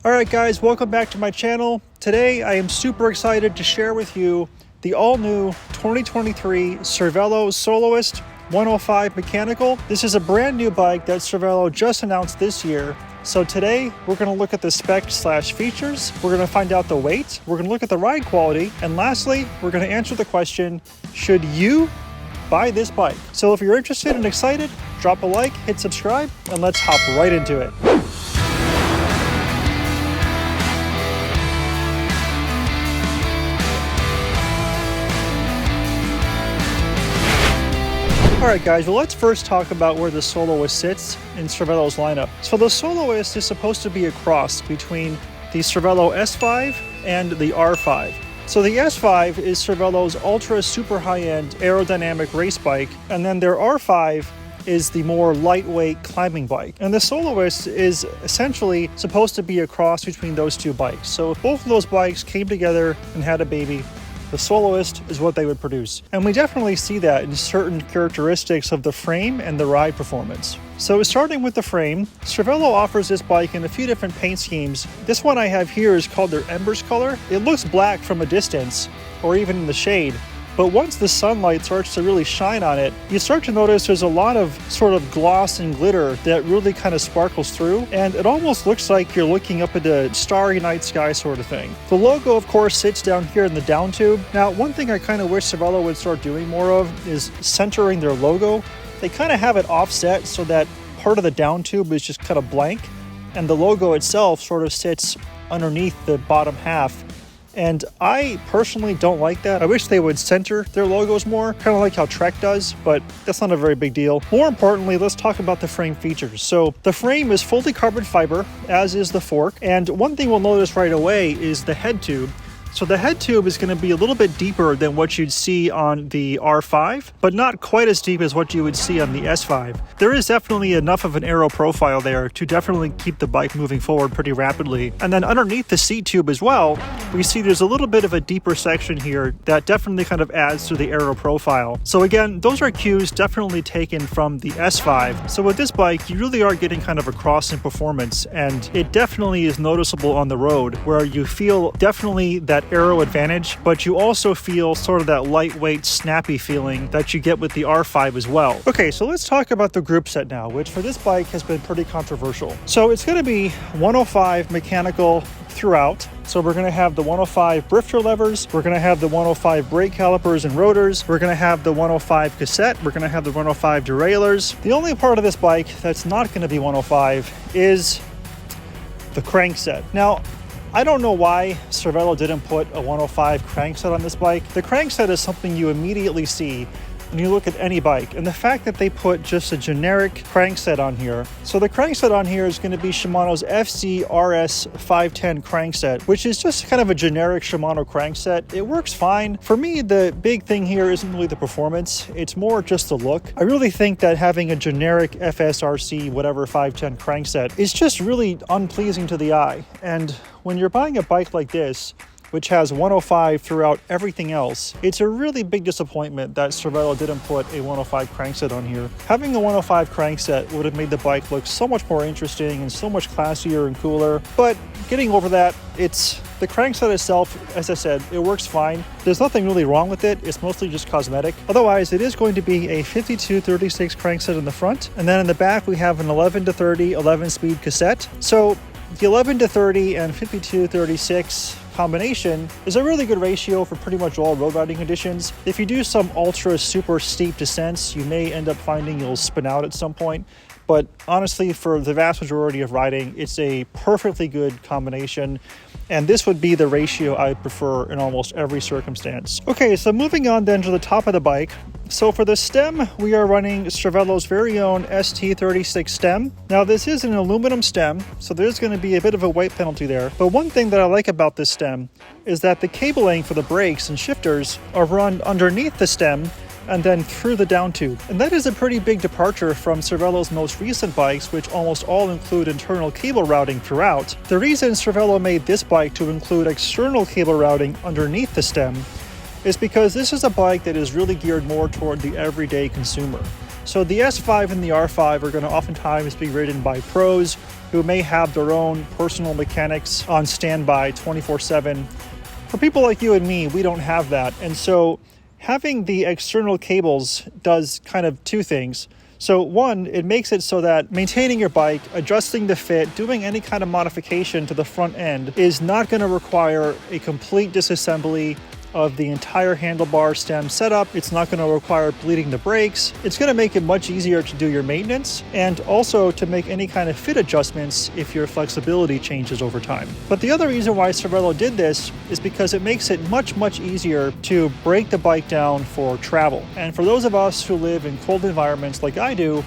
Alright guys, welcome back to my channel. Today I am super excited to share with you the all-new 2023 Cervelo Soloist 105 mechanical. This is a brand new bike that Cervelo just announced this year. So today we're going to look at the specs/features, we're going to find out the weight, we're going to look at the ride quality, and lastly we're going to answer the question, should you buy this bike? So if you're interested and excited, drop a like, hit subscribe, and let's hop right into it. Alright guys, well let's first talk about where the Soloist sits in Cervelo's lineup. So the Soloist is supposed to be a cross between the Cervelo S5 and the R5. So the S5 is Cervelo's ultra super high-end aerodynamic race bike, and then their R5 is the more lightweight climbing bike. And the Soloist is essentially supposed to be a cross between those two bikes. So if both of those bikes came together and had a baby, the Soloist is what they would produce. And we definitely see that in certain characteristics of the frame and the ride performance. So starting with the frame, Cervelo offers this bike in a few different paint schemes. This one I have here is called their Embers color. It looks black from a distance, or even in the shade. But once the sunlight starts to really shine on it, you start to notice there's a lot of sort of gloss and glitter that really kind of sparkles through, and it almost looks like you're looking up at a starry night sky sort of thing. The logo, of course, sits down here in the down tube. Now, one thing I kind of wish Cervelo would start doing more of is centering their logo. They kind of have it offset so that part of the down tube is just kind of blank, and the logo itself sort of sits underneath the bottom half. And I personally don't like that. I wish they would center their logos more, kind of like how Trek does, but that's not a very big deal. More importantly, let's talk about the frame features. So the frame is fully carbon fiber, as is the fork. And one thing we'll notice right away is the head tube. So the head tube is going to be a little bit deeper than what you'd see on the R5, but not quite as deep as what you would see on the S5. There is definitely enough of an aero profile there to definitely keep the bike moving forward pretty rapidly. And then underneath the seat tube as well, we see there's a little bit of a deeper section here that definitely kind of adds to the aero profile. So again, those are cues definitely taken from the S5. So with this bike, you really are getting kind of a cross in performance, and it definitely is noticeable on the road, where you feel definitely that aero advantage, but you also feel sort of that lightweight, snappy feeling that you get with the R5 as well. Okay, so let's talk about the group set now, which for this bike has been pretty controversial. So it's going to be 105 mechanical throughout. So we're going to have the 105 brifter levers, we're going to have the 105 brake calipers and rotors, we're going to have the 105 cassette, we're going to have the 105 derailleurs. The only part of this bike that's not going to be 105 is the crankset. Now, I don't know why Cervelo didn't put a 105 crankset on this bike. The crankset is something you immediately see when you look at any bike, and the fact that they put just a generic crankset on here. So the crankset on here is going to be Shimano's FZ-RS 510 crankset, which is just kind of a generic Shimano crankset. It works fine. For me, the big thing here isn't really the performance, it's more just the look. I really think that having a generic FSRC whatever 510 crankset is just really unpleasing to the eye. And when you're buying a bike like this, which has 105 throughout everything else, it's a really big disappointment that Cervelo didn't put a 105 crankset on here. Having a 105 crankset would have made the bike look so much more interesting and so much classier and cooler, but getting over that, it's the crankset itself, as I said, it works fine. There's nothing really wrong with it, it's mostly just cosmetic. Otherwise, it is going to be a 52-36 crankset in the front, and then in the back we have an 11-30 11-speed cassette. So the 11-30 and 52-36 combination is a really good ratio for pretty much all road riding conditions. If you do some ultra super steep descents, you may end up finding you'll spin out at some point. But honestly, for the vast majority of riding, it's a perfectly good combination. And this would be the ratio I prefer in almost every circumstance. Okay, so moving on then to the top of the bike. So for the stem, we are running Cervelo's very own ST36 stem. Now this is an aluminum stem, so there's going to be a bit of a weight penalty there. But one thing that I like about this stem is that the cabling for the brakes and shifters are run underneath the stem and then through the down tube. And that is a pretty big departure from Cervelo's most recent bikes, which almost all include internal cable routing throughout. The reason Cervelo made this bike to include external cable routing underneath the stem is because this is a bike that is really geared more toward the everyday consumer. So the S5 and the R5 are going to oftentimes be ridden by pros who may have their own personal mechanics on standby 24/7. For people like you and me, we don't have that. And so having the external cables does kind of two things. So one, it makes it so that maintaining your bike, adjusting the fit, doing any kind of modification to the front end is not going to require a complete disassembly of the entire handlebar stem setup. It's not going to require bleeding the brakes. It's going to make it much easier to do your maintenance and also to make any kind of fit adjustments if your flexibility changes over time. But the other reason why Cervelo did this is because it makes it much easier to break the bike down for travel. And for those of us who live in cold environments like I do,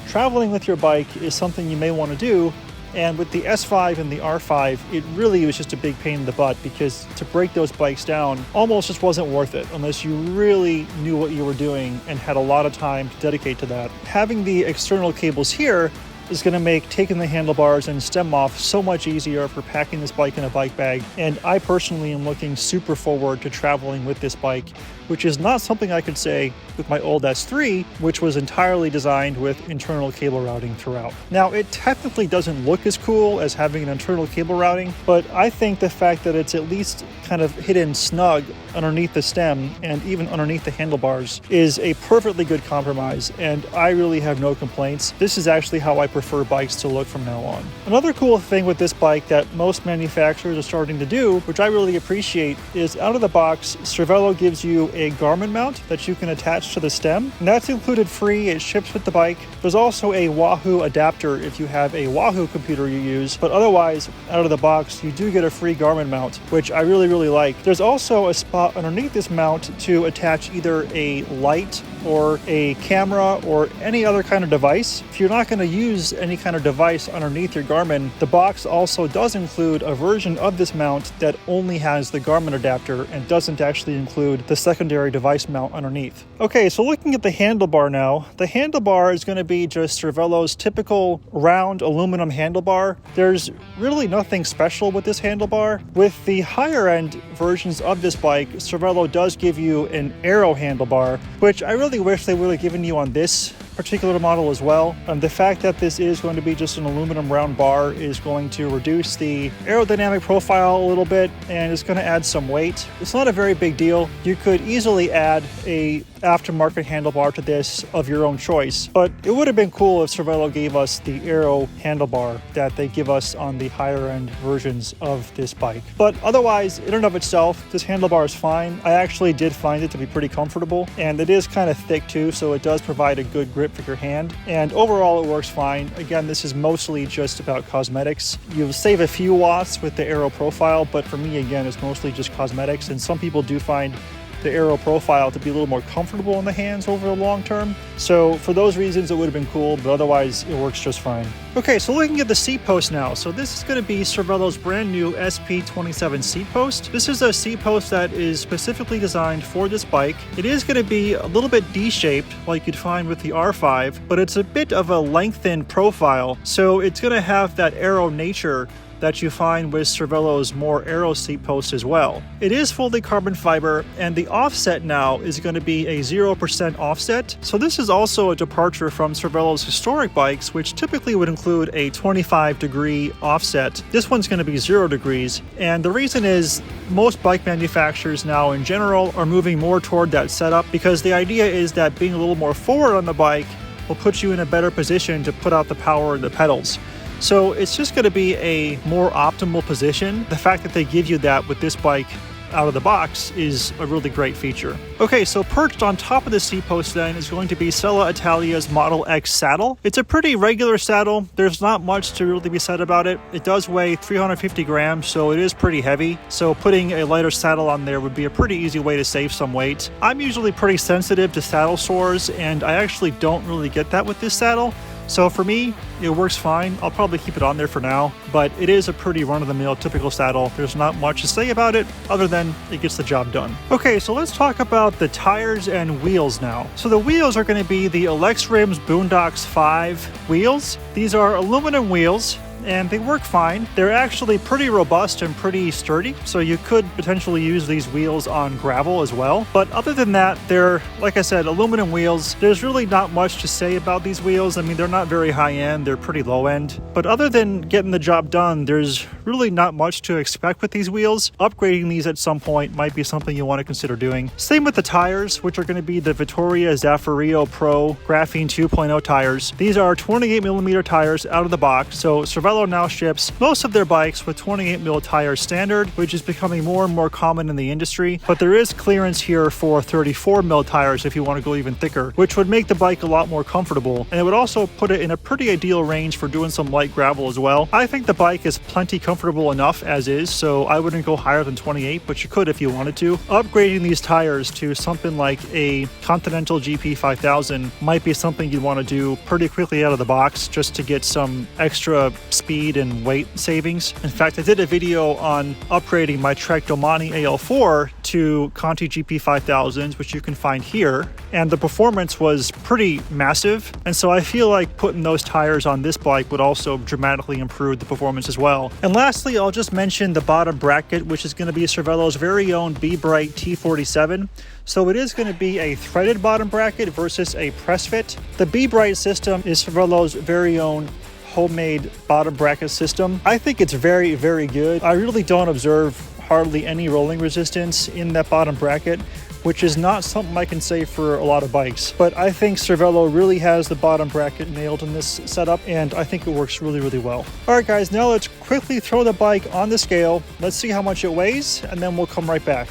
traveling with your bike is something you may want to do. And with the S5 and the R5, it really was just a big pain in the butt because to break those bikes down almost just wasn't worth it unless you really knew what you were doing and had a lot of time to dedicate to that. Having the external cables here is going to make taking the handlebars and stem off so much easier for packing this bike in a bike bag. And I personally am looking super forward to traveling with this bike, which is not something I could say with my old S3, which was entirely designed with internal cable routing throughout. Now, it technically doesn't look as cool as having an internal cable routing, but I think the fact that it's at least kind of hidden snug underneath the stem and even underneath the handlebars is a perfectly good compromise, and I really have no complaints. This is actually how I prefer bikes to look from now on. Another cool thing with this bike that most manufacturers are starting to do, which I really appreciate, is out of the box, Cervelo gives you a Garmin mount that you can attach to the stem, and that's included free. It ships with the bike. There's also a Wahoo adapter if you have a Wahoo computer you use, but otherwise, out of the box, you do get a free Garmin mount, which I really like. There's also a spot underneath this mount to attach either a light or a camera or any other kind of device. If you're not going to use any kind of device underneath your Garmin, the box also does include a version of this mount that only has the Garmin adapter and doesn't actually include the secondary device mount underneath. Okay, so looking at the handlebar now, the handlebar is going to be just Cervelo's typical round aluminum handlebar. There's really nothing special with this handlebar. With the higher end versions of this bike, Cervelo does give you an aero handlebar, which I really wish they would have given you on this particular model as well. The fact that this is going to be just an aluminum round bar is going to reduce the aerodynamic profile a little bit, and it's going to add some weight. It's not a very big deal. You could easily add a aftermarket handlebar to this of your own choice, but it would have been cool if Cervelo gave us the aero handlebar that they give us on the higher end versions of this bike. But otherwise, in and of itself, this handlebar is fine. I actually did find it to be pretty comfortable, and it is kind of thick too, so it does provide a good grip for your hand, and overall it works fine. Again, this is mostly just about cosmetics. You'll save a few watts with the aero profile, but for me, again, it's mostly just cosmetics, and some people do find the aero profile to be a little more comfortable in the hands over the long term. So for those reasons, it would have been cool, but otherwise it works just fine. Okay, so looking at the seat post now. So this is going to be Cervelo's brand new SP27 seat post. This is a seat post that is specifically designed for this bike. It is going to be a little bit D-shaped like you'd find with the R5, but it's a bit of a lengthened profile. So it's going to have that aero nature that you find with Cervelo's more aero seat posts as well. It is fully carbon fiber, and the offset now is going to be a 0% offset. So this is also a departure from Cervelo's historic bikes, which typically would include a 25-degree offset. This one's going to be 0 degrees, and the reason is most bike manufacturers now in general are moving more toward that setup because the idea is that being a little more forward on the bike will put you in a better position to put out the power in the pedals. So it's just going to be a more optimal position. The fact that they give you that with this bike out of the box is a really great feature. Okay, so perched on top of the seat post then is going to be Sella Italia's Model X saddle. It's a pretty regular saddle. There's not much to really be said about it. It does weigh 350 grams, so it is pretty heavy. So putting a lighter saddle on there would be a pretty easy way to save some weight. I'm usually pretty sensitive to saddle sores, and I actually don't really get that with this saddle. So for me, it works fine. I'll probably keep it on there for now, but it is a pretty run-of-the-mill typical saddle. There's not much to say about it other than it gets the job done. Okay, so let's talk about the tires and wheels now. So the wheels are going to be the Alex Rims Boondocks 5 wheels. These are aluminum wheels. and they work fine. They're actually pretty robust and pretty sturdy, so you could potentially use these wheels on gravel as well. But other than that, they're, like I said, aluminum wheels. There's really not much to say about these wheels. I mean, they're not very high end, they're pretty low end. But other than getting the job done, there's really not much to expect with these wheels. Upgrading these at some point might be something you want to consider doing. Same with the tires, which are going to be the Vittoria Zaffirio Pro Graphene 2.0 tires. These are 28mm tires out of the box, so Cervelo now ships most of their bikes with 28mm tires standard, which is becoming more and more common in the industry. But there is clearance here for 34mm tires if you want to go even thicker, which would make the bike a lot more comfortable, and it would also put it in a pretty ideal range for doing some light gravel as well. I think the bike is plenty comfortable enough as is, so I wouldn't go higher than 28, but you could if you wanted to. Upgrading these tires to something like a Continental GP 5000 might be something you'd want to do pretty quickly out of the box just to get some extra speed and weight savings. In fact, I did a video on upgrading my Trek Domani AL4 to Conti GP 5000s, which you can find here, and the performance was pretty massive, and so I feel like putting those tires on this bike would also dramatically improve the performance as well. And lastly, I'll just mention the bottom bracket, which is going to be Cervelo's very own Be Bright T47. So it is going to be a threaded bottom bracket versus a press fit. The Be Bright system is Cervelo's very own homemade bottom bracket system. I think it's very, very good. I really don't observe hardly any rolling resistance in that bottom bracket, which is not something I can say for a lot of bikes. But I think Cervelo really has the bottom bracket nailed in this setup, and I think it works really, really well. All right, guys, now let's quickly throw the bike on the scale. Let's see how much it weighs, and then we'll come right back.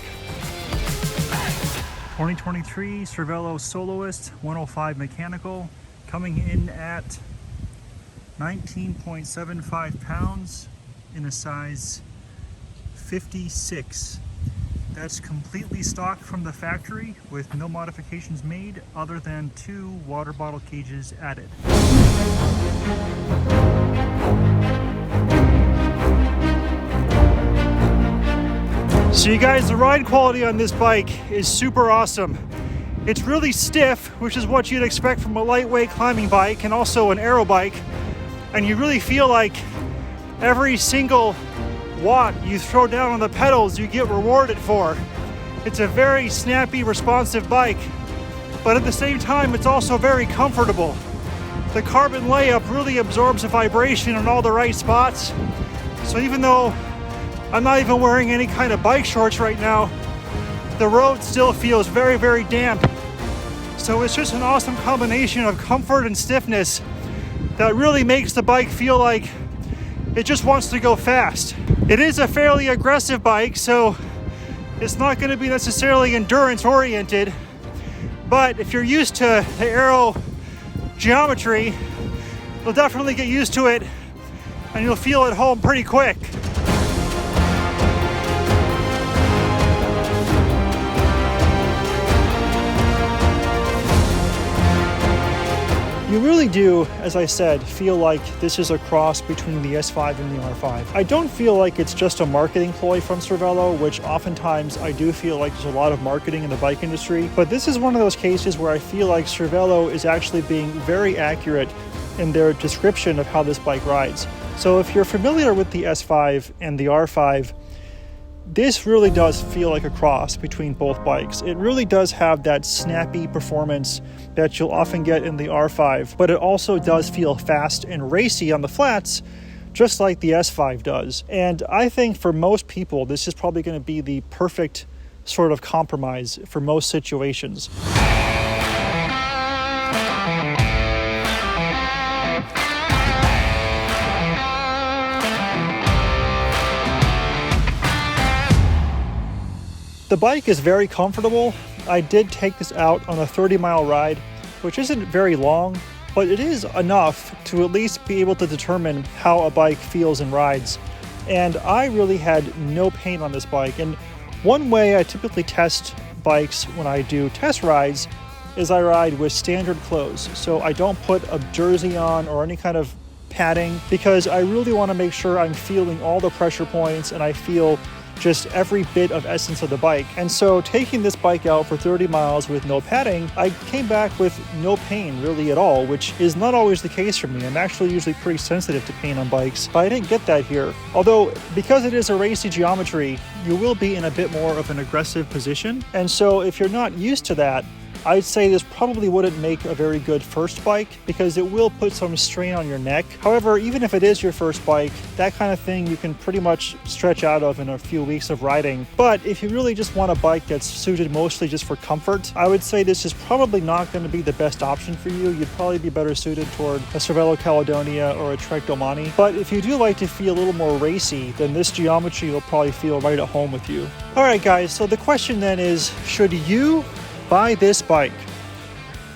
2023 Cervelo Soloist 105 mechanical, coming in at 19.75 pounds in a size 56. That's completely stock from the factory with no modifications made other than 2 water bottle cages added. So you guys, the ride quality on this bike is super awesome. It's really stiff, which is what you'd expect from a lightweight climbing bike and also an aero bike. And you really feel like every single watt you throw down on the pedals, you get rewarded for. It's a very snappy, responsive bike, but at the same time, it's also very comfortable. The carbon layup really absorbs the vibration in all the right spots. So even though I'm not even wearing any kind of bike shorts right now, the road still feels very, very damp. So it's just an awesome combination of comfort and stiffness that really makes the bike feel like it just wants to go fast. It is a fairly aggressive bike, so it's not going to be necessarily endurance oriented, but if you're used to the aero geometry, you'll definitely get used to it and you'll feel at home pretty quick. You really do, as I said, feel like this is a cross between the S5 and the R5. I don't feel like it's just a marketing ploy from Cervelo, which oftentimes I do feel like there's a lot of marketing in the bike industry, but this is one of those cases where I feel like Cervelo is actually being very accurate in their description of how this bike rides. So if you're familiar with the S5 and the R5, this really does feel like a cross between both bikes. It really does have that snappy performance that you'll often get in the R5, but it also does feel fast and racy on the flats, just like the S5 does. And I think for most people, this is probably going to be the perfect sort of compromise for most situations. The bike is very comfortable. I did take this out on a 30-mile ride, which isn't very long, but it is enough to at least be able to determine how a bike feels and rides. And I really had no pain on this bike. And one way I typically test bikes when I do test rides is I ride with standard clothes. So I don't put a jersey on or any kind of padding, because I really want to make sure I'm feeling all the pressure points and I feel just every bit of essence of the bike. And so taking this bike out for 30 miles with no padding, I came back with no pain really at all, which is not always the case for me. I'm actually usually pretty sensitive to pain on bikes, but I didn't get that here. Although, because it is a racy geometry, you will be in a bit more of an aggressive position. And so if you're not used to that, I'd say this probably wouldn't make a very good first bike because it will put some strain on your neck. However, even if it is your first bike, that kind of thing you can pretty much stretch out of in a few weeks of riding. But if you really just want a bike that's suited mostly just for comfort, I would say this is probably not going to be the best option for you. You'd probably be better suited toward a Cervelo Caledonia or a Trek Domani. But if you do like to feel a little more racy, then this geometry will probably feel right at home with you. All right, guys, so the question then is, should you buy this bike?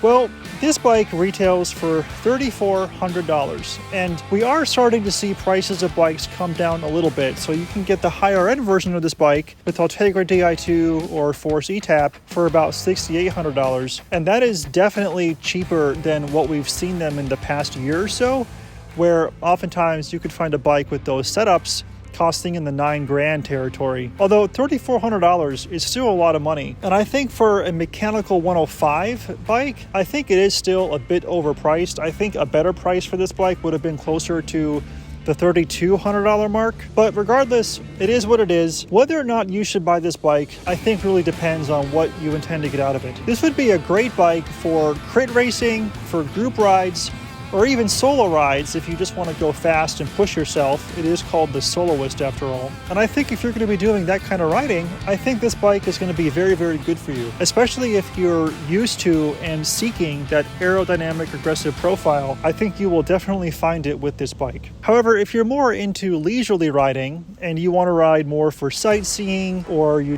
Well, this bike retails for $3,400, and we are starting to see prices of bikes come down a little bit, so you can get the higher end version of this bike with Ultegra Di2 or Force ETAP for about $6,800, and that is definitely cheaper than what we've seen them in the past year or so, where oftentimes you could find a bike with those setups costing in the $9,000 territory. Although $3,400 is still a lot of money. And I think for a mechanical 105 bike, I think it is still a bit overpriced. I think a better price for this bike would have been closer to the $3,200 mark. But regardless, it is what it is. Whether or not you should buy this bike, I think really depends on what you intend to get out of it. This would be a great bike for crit racing, for group rides, or even solo rides if you just want to go fast and push yourself. It is called the Soloist after all. And I think if you're going to be doing that kind of riding, I think this bike is going to be very, very good for you, especially if you're used to and seeking that aerodynamic aggressive profile. I think you will definitely find it with this bike. However, if you're more into leisurely riding and you want to ride more for sightseeing, or you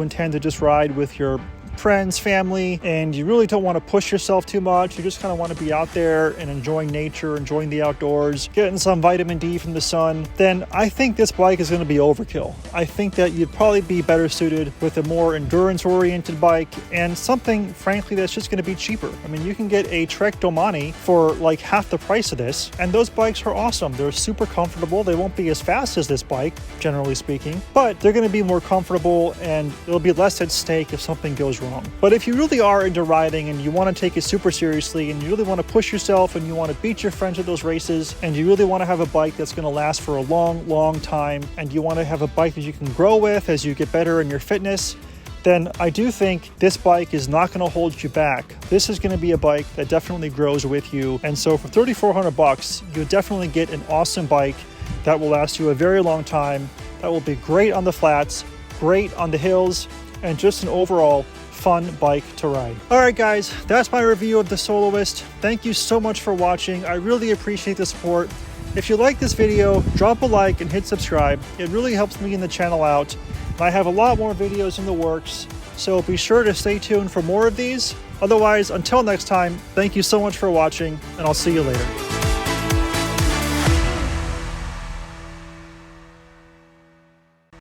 intend to just ride with your friends, family, and you really don't want to push yourself too much, you just kind of want to be out there and enjoying nature, enjoying the outdoors, getting some vitamin D from the sun, then I think this bike is going to be overkill. I think that you'd probably be better suited with a more endurance-oriented bike and something, frankly, that's just going to be cheaper. I mean, you can get a Trek Domani for like half the price of this, and those bikes are awesome. They're super comfortable. They won't be as fast as this bike, generally speaking, but they're going to be more comfortable and it'll be less at stake if something goes wrong. But if you really are into riding and you want to take it super seriously and you really want to push yourself and you want to beat your friends at those races and you really want to have a bike that's going to last for a long, long time and you want to have a bike that you can grow with as you get better in your fitness, then I do think this bike is not going to hold you back. This is going to be a bike that definitely grows with you. And so for $3,400, you definitely get an awesome bike that will last you a very long time, that will be great on the flats, great on the hills, and just an overall fun bike to ride. All right, guys, that's my review of the Soloist. Thank you so much for watching. I really appreciate the support. If you like this video, drop a like and hit subscribe. It really helps me and the channel out. And I have a lot more videos in the works, so be sure to stay tuned for more of these. Otherwise, until next time, thank you so much for watching, and I'll see you later.